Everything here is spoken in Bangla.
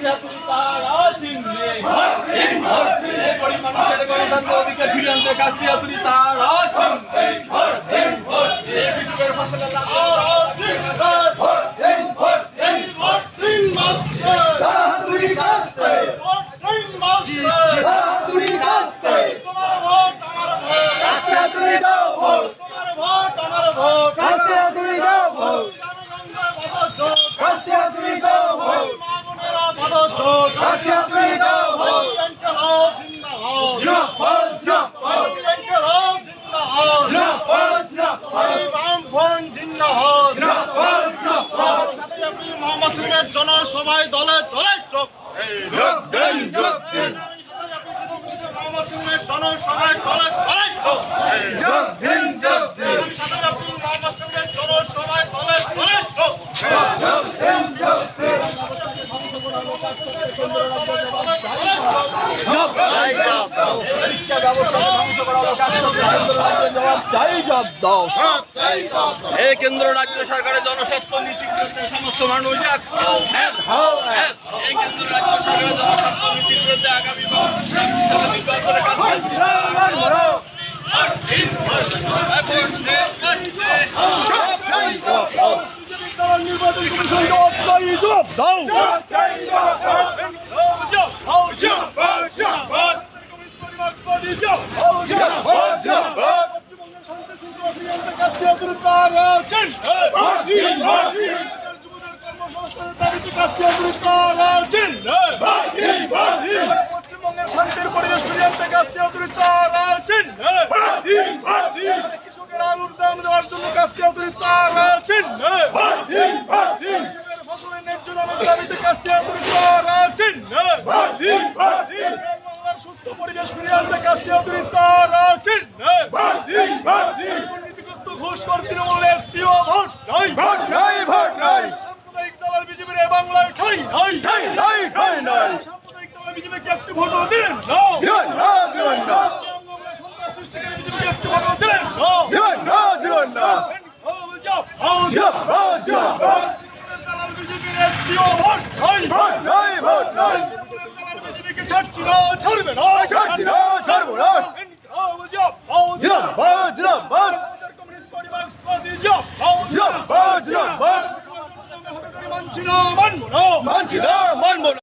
কাস্তিয়া তুমি তারা চিনলে এই গরিব মানুষের গণতন্ত্র অধিকার ফিরিয়ে আনতে কাস্তিয়া তুমি তারা চিনলে এই কৃষকের ফসলের জনসভায় দলে দলে যোগ জনসভায় দলে দলে জনসভায় দলে দলে এই কেন্দ্র রাজ্য সরকারের জনস্বাস্থ্য নীতির বিরুদ্ধে সমস্ত মানুষ এই কেন্দ্র রাজ্য সরকারের জনস্বাস্থ্য নীতির বিরুদ্ধে আগামী পশ্চিমবঙ্গের শান্তির পরিবেশ ফিরিয়ে আনতে কাস্তিয়া কৃষকের আলুর দাম দেওয়ার জন্য কাস্তিয়া ফসলের ন্যায্য দামের দাবিতে কাস্তিয়া সুস্থ পরিবেশ ফিরিয়ে আনতে কাস্তিয়া দুর্নীতিগ্রস্ত ঘুষখোর তৃণমূলের প্রিয় ভোট নাই সাম্প্রদায়িক দলের বিজেপির এই বাংলায় ঠাই নাই সাম্প্রদায়িক দলের বিজেপিকে একটি ভোট দিলেন সন্ত্রাস সৃষ্টিকারী বিজেপিকে একটি ভোট দিলেন বিজেপির প্রিয় ভোট নাই বিজেপিকে ছাড়ছি না ছাড়বে না মানছি না মানবো না